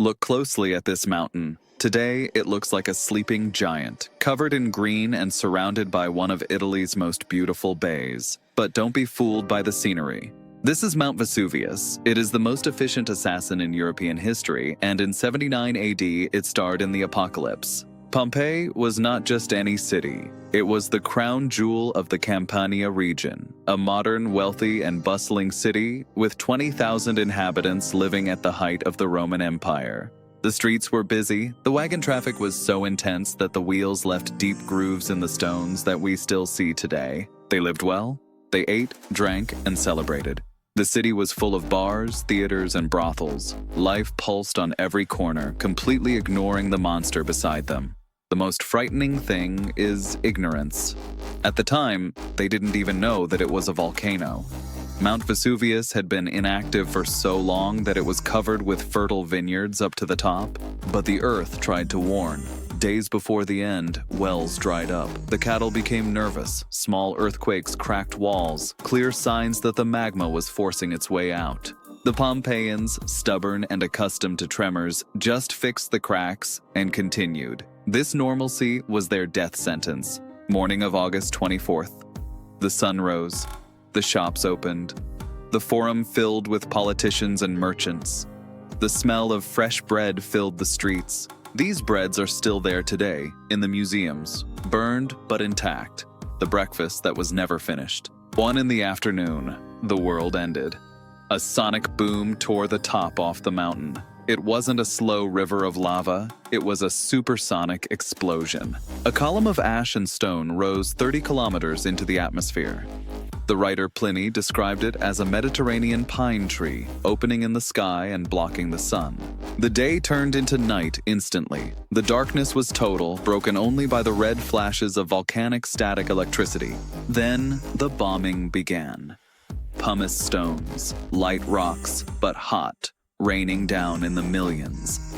Look closely at this mountain. Today, it looks like a sleeping giant, covered in green and surrounded by one of Italy's most beautiful bays. But don't be fooled by the scenery. This is Mount Vesuvius. It is the most efficient assassin in European history, and in 79 AD, it starred in the apocalypse. Pompeii was not just any city. It was the crown jewel of the Campania region, a modern, wealthy, and bustling city with 20,000 inhabitants living at the height of the Roman Empire. The streets were busy. The wagon traffic was so intense that the wheels left deep grooves in the stones that we still see today. They lived well. They ate, drank, and celebrated. The city was full of bars, theaters, and brothels. Life pulsed on every corner, completely ignoring the monster beside them. The most frightening thing is ignorance. At the time, they didn't even know that it was a volcano. Mount Vesuvius had been inactive for so long that it was covered with fertile vineyards up to the top. But the earth tried to warn. Days before the end, wells dried up. The cattle became nervous. Small earthquakes cracked walls, clear signs that the magma was forcing its way out. The Pompeians, stubborn and accustomed to tremors, just fixed the cracks and continued. This normalcy was their death sentence. Morning of August 24th. The sun rose. The shops opened. The forum filled with politicians and merchants. The smell of fresh bread filled the streets. These breads are still there today, in the museums, burned but intact. The breakfast that was never finished. 1 in the afternoon, the world ended. A sonic boom tore the top off the mountain. It wasn't a slow river of lava, it was a supersonic explosion. A column of ash and stone rose 30 kilometers into the atmosphere. The writer Pliny described it as a Mediterranean pine tree, opening in the sky and blocking the sun. The day turned into night instantly. The darkness was total, broken only by the red flashes of volcanic static electricity. Then the bombing began. Pumice stones, light rocks, but hot, raining down in the millions.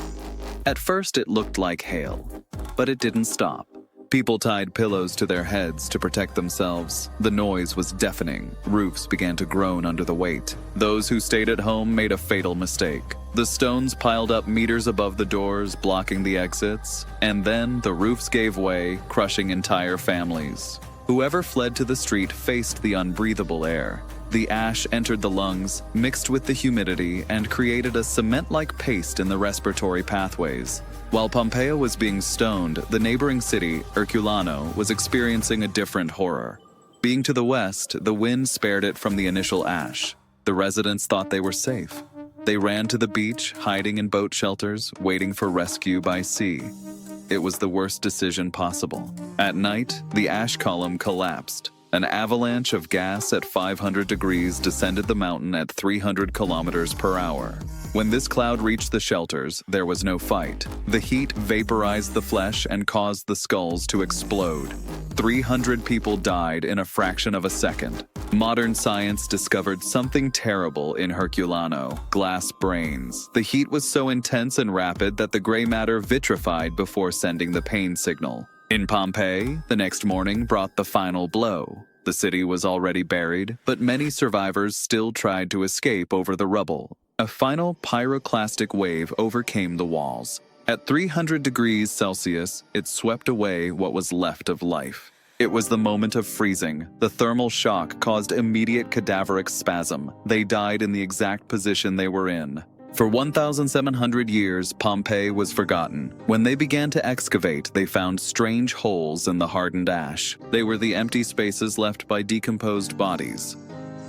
At first it looked like hail, but it didn't stop. People tied pillows to their heads to protect themselves. The noise was deafening. Roofs began to groan under the weight. Those who stayed at home made a fatal mistake. The stones piled up meters above the doors, blocking the exits, and then the roofs gave way, crushing entire families. Whoever fled to the street faced the unbreathable air. The ash entered the lungs, mixed with the humidity, and created a cement-like paste in the respiratory pathways. While Pompeii was being stoned, the neighboring city, Herculaneum, was experiencing a different horror. Being to the west, the wind spared it from the initial ash. The residents thought they were safe. They ran to the beach, hiding in boat shelters, waiting for rescue by sea. It was the worst decision possible. At night, the ash column collapsed. An avalanche of gas at 500 degrees descended the mountain at 300 kilometers per hour. When this cloud reached the shelters, there was no fight. The heat vaporized the flesh and caused the skulls to explode. 300 people died in a fraction of a second. Modern science discovered something terrible in Herculaneum: glass brains. The heat was so intense and rapid that the gray matter vitrified before sending the pain signal. In Pompeii, the next morning brought the final blow. The city was already buried, but many survivors still tried to escape over the rubble. A final pyroclastic wave overcame the walls. At 300 degrees Celsius, it swept away what was left of life. It was the moment of freezing. The thermal shock caused immediate cadaveric spasm. They died in the exact position they were in. For 1,700 years, Pompeii was forgotten. When they began to excavate, they found strange holes in the hardened ash. They were the empty spaces left by decomposed bodies.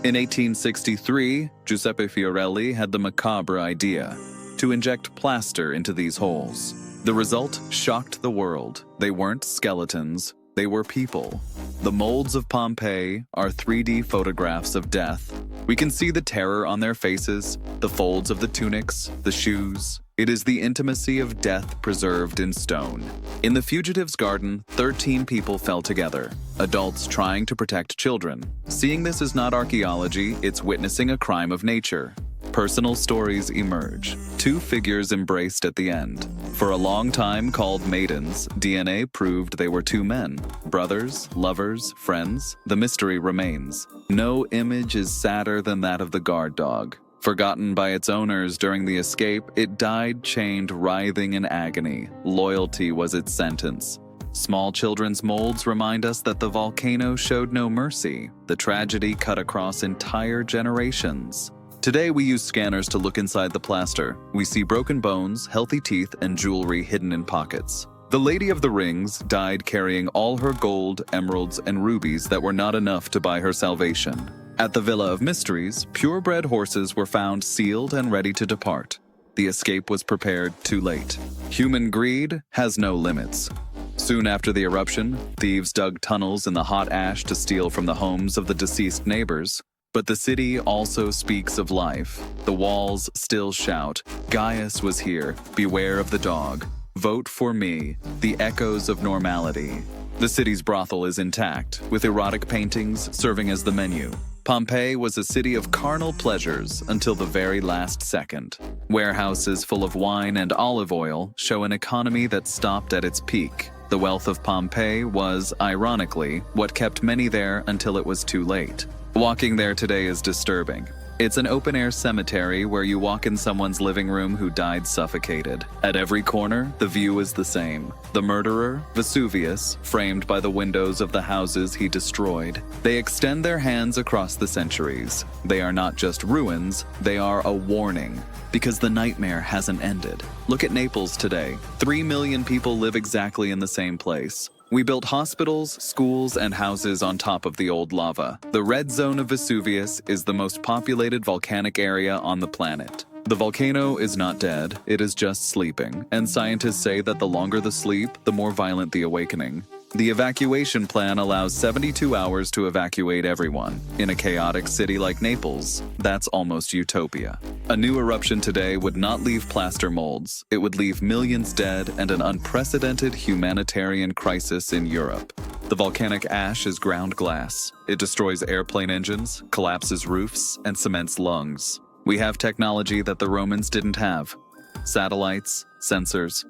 In 1863, Giuseppe Fiorelli had the macabre idea to inject plaster into these holes. The result shocked the world. They weren't skeletons, they were people. The molds of Pompeii are 3D photographs of death. We can see the terror on their faces, the folds of the tunics, the shoes. It is the intimacy of death preserved in stone. In the fugitive's garden, 13 people fell together, adults trying to protect children. Seeing this is not archaeology, it's witnessing a crime of nature. Personal stories emerge. 2 figures embraced at the end. For a long time called maidens, DNA proved they were 2 men. Brothers, lovers, friends, the mystery remains. No image is sadder than that of the guard dog. Forgotten by its owners during the escape, it died chained, writhing in agony. Loyalty was its sentence. Small children's molds remind us that the volcano showed no mercy. The tragedy cut across entire generations. Today we use scanners to look inside the plaster. We see broken bones, healthy teeth, and jewelry hidden in pockets. The Lady of the Rings died carrying all her gold, emeralds, and rubies that were not enough to buy her salvation. At the Villa of Mysteries, purebred horses were found sealed and ready to depart. The escape was prepared too late. Human greed has no limits. Soon after the eruption, thieves dug tunnels in the hot ash to steal from the homes of the deceased neighbors. But the city also speaks of life. The walls still shout, "Gaius was here, beware of the dog. Vote for me," the echoes of normality. The city's brothel is intact, with erotic paintings serving as the menu. Pompeii was a city of carnal pleasures until the very last second. Warehouses full of wine and olive oil show an economy that stopped at its peak. The wealth of Pompeii was, ironically, what kept many there until it was too late. Walking there today is disturbing. It's an open-air cemetery where you walk in someone's living room who died suffocated. At every corner, the view is the same. The murderer, Vesuvius, framed by the windows of the houses he destroyed. They extend their hands across the centuries. They are not just ruins, they are a warning. Because the nightmare hasn't ended. Look at Naples today. 3 million people live exactly in the same place. We built hospitals, schools, and houses on top of the old lava. The red zone of Vesuvius is the most populated volcanic area on the planet. The volcano is not dead, it is just sleeping, and scientists say that the longer the sleep, the more violent the awakening. The evacuation plan allows 72 hours to evacuate everyone. In a chaotic city like Naples, that's almost utopia. A new eruption today would not leave plaster molds. It would leave millions dead and an unprecedented humanitarian crisis in Europe. The volcanic ash is ground glass. It destroys airplane engines, collapses roofs, and cements lungs. We have technology that the Romans didn't have. Satellites, sensors.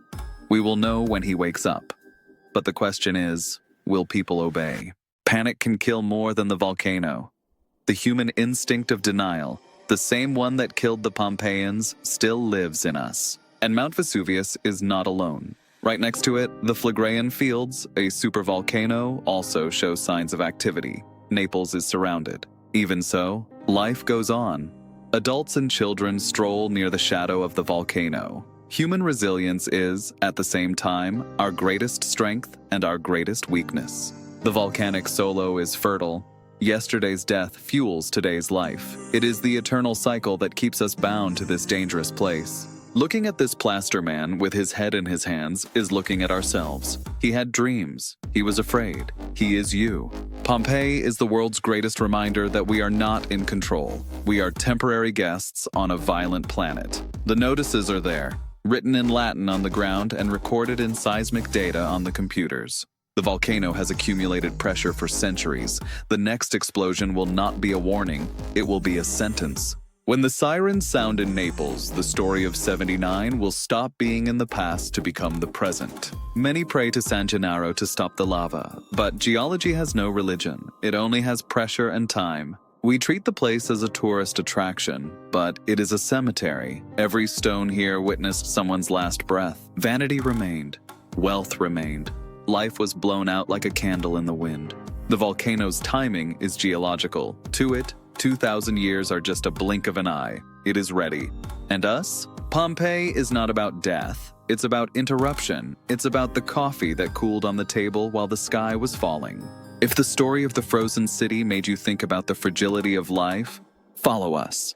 We will know when he wakes up. But the question is, will people obey? Panic can kill more than the volcano. The human instinct of denial, the same one that killed the Pompeians, still lives in us. And Mount Vesuvius is not alone. Right next to it, the Phlegraean Fields, a supervolcano, also shows signs of activity. Naples is surrounded. Even so, life goes on. Adults and children stroll near the shadow of the volcano. Human resilience is, at the same time, our greatest strength and our greatest weakness. The volcanic solo is fertile. Yesterday's death fuels today's life. It is the eternal cycle that keeps us bound to this dangerous place. Looking at this plaster man with his head in his hands is looking at ourselves. He had dreams. He was afraid. He is you. Pompeii is the world's greatest reminder that we are not in control. We are temporary guests on a violent planet. The notices are there, written in Latin on the ground and recorded in seismic data on the computers. The volcano has accumulated pressure for centuries. The next explosion will not be a warning, it will be a sentence. When the sirens sound in Naples, the story of 79 will stop being in the past to become the present. Many pray to San Gennaro to stop the lava, but geology has no religion. It only has pressure and time. We treat the place as a tourist attraction, but it is a cemetery. Every stone here witnessed someone's last breath. Vanity remained. Wealth remained. Life was blown out like a candle in the wind. The volcano's timing is geological. To it, 2,000 years are just a blink of an eye. It is ready. And us? Pompeii is not about death. It's about interruption. It's about the coffee that cooled on the table while the sky was falling. If the story of the frozen city made you think about the fragility of life, follow us.